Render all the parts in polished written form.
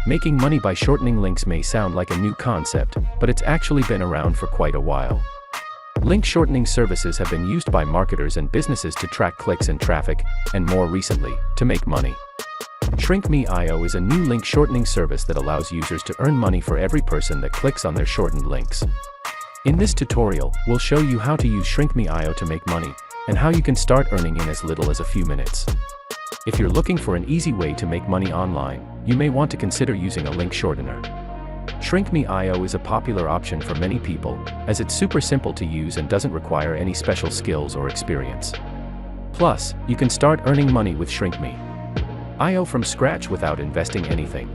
Making money by shortening links may sound like a new concept, but it's actually been around for quite a while. Link shortening services have been used by marketers and businesses to track clicks and traffic, and more recently, to make money. shrinkme.io is a new link shortening service that allows users to earn money for every person that clicks on their shortened links. In this tutorial, we'll show you how to use shrinkme.io to make money, and how you can start earning in as little as a few minutes. If you're looking for an easy way to make money online, you may want to consider using a link shortener. shrinkme.io is a popular option for many people, as it's super simple to use and doesn't require any special skills or experience. Plus, you can start earning money with shrinkme.io from scratch without investing anything.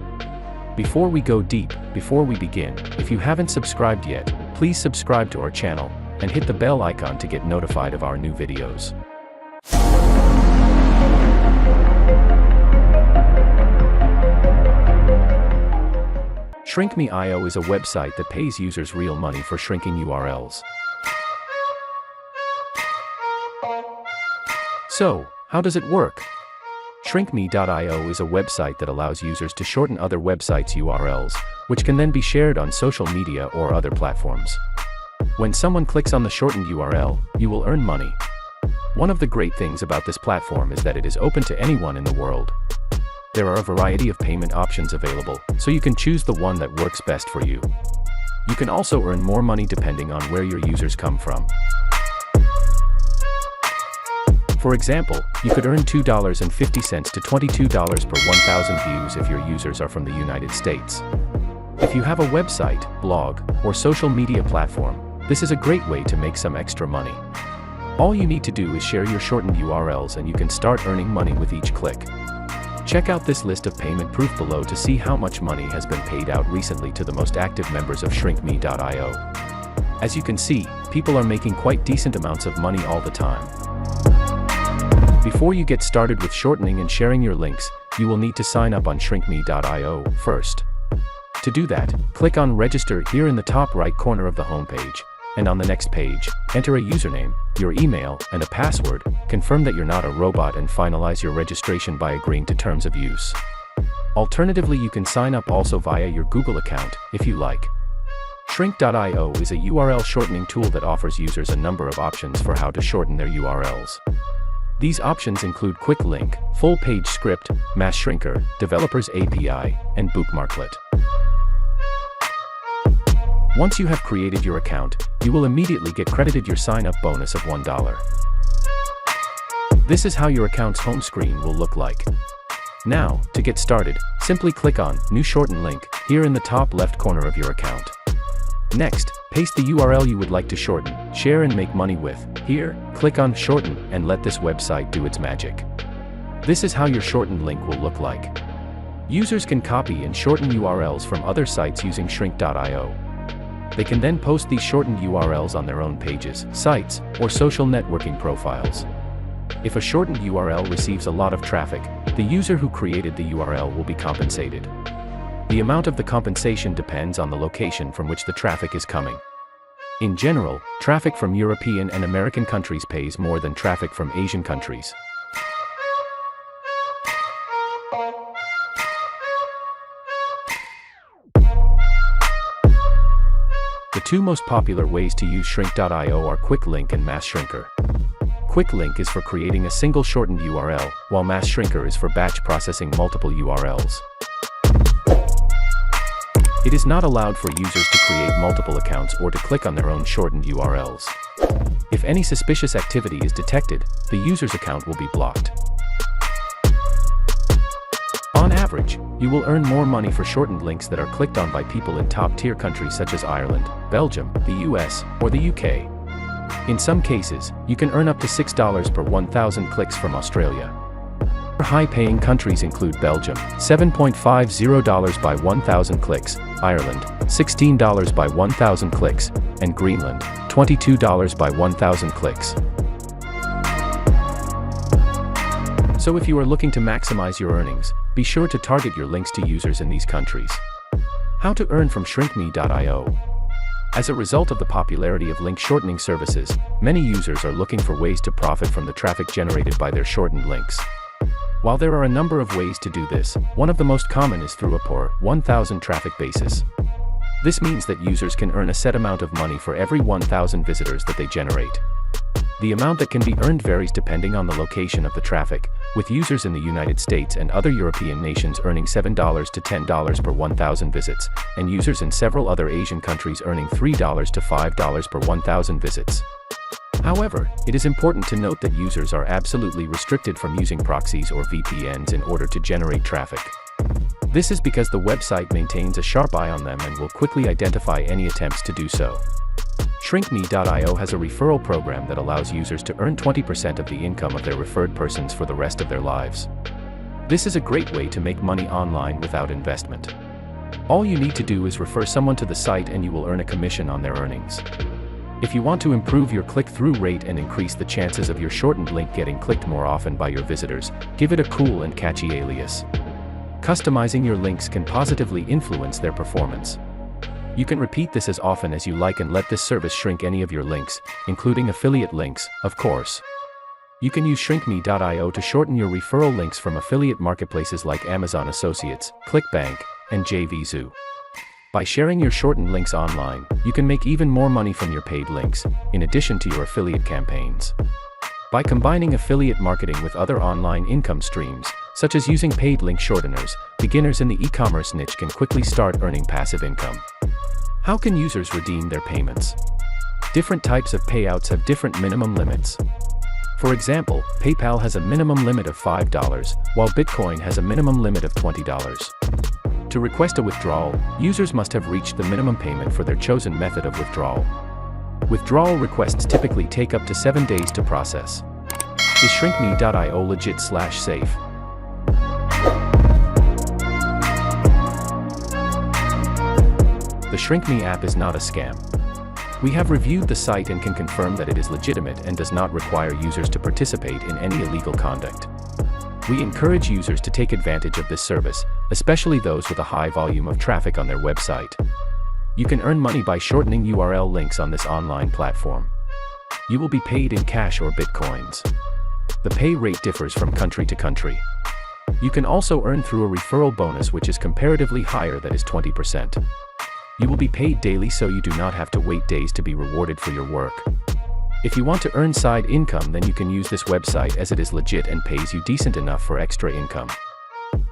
Before we go deep, before we begin, if you haven't subscribed yet, please subscribe to our channel, and hit the bell icon to get notified of our new videos. shrinkme.io is a website that pays users real money for shrinking URLs. So, how does it work? shrinkme.io is a website that allows users to shorten other websites' URLs, which can then be shared on social media or other platforms. When someone clicks on the shortened URL, you will earn money. One of the great things about this platform is that it is open to anyone in the world. There are a variety of payment options available, so you can choose the one that works best for you. You can also earn more money depending on where your users come from. For example, you could earn $2.50 to $22 per 1,000 views if your users are from the United States. If you have a website, blog, or social media platform, this is a great way to make some extra money. All you need to do is share your shortened URLs and you can start earning money with each click. Check out this list of payment proof below to see how much money has been paid out recently to the most active members of shrinkme.io. As you can see, people are making quite decent amounts of money all the time. Before you get started with shortening and sharing your links, you will need to sign up on shrinkme.io first. To do that, click on Register here in the top right corner of the homepage, and on the next page, enter a username, your email, and a password. Confirm that you're not a robot and finalize your registration by agreeing to terms of use. Alternatively, you can sign up also via your Google account, if you like. Shrink.io is a URL shortening tool that offers users a number of options for how to shorten their URLs. These options include Quick Link, Full Page Script, Mass Shrinker, Developers API, and Bookmarklet. Once you have created your account, you will immediately get credited your sign-up bonus of $1. This is how your account's home screen will look like. Now, to get started, simply click on New Shorten Link here in the top left corner of your account. Next, paste the URL you would like to shorten, share and make money with. Here, click on Shorten and let this website do its magic. This is how your shortened link will look like. Users can copy and shorten URLs from other sites using shrink.io. They can then post these shortened URLs on their own pages, sites, or social networking profiles. If a shortened URL receives a lot of traffic, the user who created the URL will be compensated. The amount of the compensation depends on the location from which the traffic is coming. In general, traffic from European and American countries pays more than traffic from Asian countries. The two most popular ways to use shrink.io are Quick Link and Mass Shrinker. Quick Link is for creating a single shortened URL, while Mass Shrinker is for batch processing multiple URLs. It is not allowed for users to create multiple accounts or to click on their own shortened URLs. If any suspicious activity is detected, the user's account will be blocked. On average, you will earn more money for shortened links that are clicked on by people in top-tier countries such as Ireland, Belgium, the US, or the UK. In some cases, you can earn up to $6 per 1,000 clicks from Australia. High-paying countries include Belgium, $7.50 by 1,000 clicks, Ireland, $16 by 1,000 clicks, and Greenland, $22 by 1,000 clicks. So if you are looking to maximize your earnings, be sure to target your links to users in these countries. How to earn from shrinkme.io. As a result of the popularity of link shortening services, many users are looking for ways to profit from the traffic generated by their shortened links. While there are a number of ways to do this, one of the most common is through a per 1,000 traffic basis. This means that users can earn a set amount of money for every 1,000 visitors that they generate. The amount that can be earned varies depending on the location of the traffic, with users in the United States and other European nations earning $7 to $10 per 1,000 visits, and users in several other Asian countries earning $3 to $5 per 1,000 visits. However, it is important to note that users are absolutely restricted from using proxies or VPNs in order to generate traffic. This is because the website maintains a sharp eye on them and will quickly identify any attempts to do so. shrinkme.io has a referral program that allows users to earn 20% of the income of their referred persons for the rest of their lives. This is a great way to make money online without investment. All you need to do is refer someone to the site and you will earn a commission on their earnings. If you want to improve your click-through rate and increase the chances of your shortened link getting clicked more often by your visitors, give it a cool and catchy alias. Customizing your links can positively influence their performance. You can repeat this as often as you like and let this service shrink any of your links, including affiliate links, of course. You can use shrinkme.io to shorten your referral links from affiliate marketplaces like Amazon Associates, ClickBank, and 𝐥𝐤𝐤𝐤. By sharing your shortened links online, you can make even more money from your paid links, in addition to your affiliate campaigns. By combining affiliate marketing with other online income streams, such as using paid link shorteners, beginners in the e-commerce niche can quickly start earning passive income. How can users redeem their payments? Different types of payouts have different minimum limits. For example, PayPal has a minimum limit of $5, while Bitcoin has a minimum limit of $20. To request a withdrawal, users must have reached the minimum payment for their chosen method of withdrawal. Withdrawal requests typically take up to 7 days to process. Is shrinkme.io legit/safe? The shrinkme app is not a scam. We have reviewed the site and can confirm that it is legitimate and does not require users to participate in any illegal conduct. We encourage users to take advantage of this service, especially those with a high volume of traffic on their website. You can earn money by shortening URL links on this online platform. You will be paid in cash or bitcoins. The pay rate differs from country to country. You can also earn through a referral bonus which is comparatively higher, that is 20%. You will be paid daily, so you do not have to wait days to be rewarded for your work. If you want to earn side income, then you can use this website as it is legit and pays you decent enough for extra income.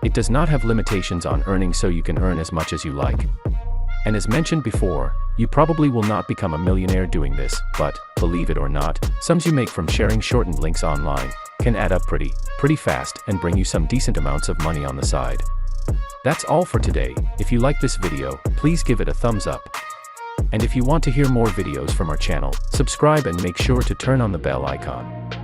It does not have limitations on earning, so you can earn as much as you like. And as mentioned before, you probably will not become a millionaire doing this, but, believe it or not, sums you make from sharing shortened links online can add up pretty fast and bring you some decent amounts of money on the side. That's all for today. If you like this video, please give it a thumbs up. And if you want to hear more videos from our channel, subscribe and make sure to turn on the bell icon.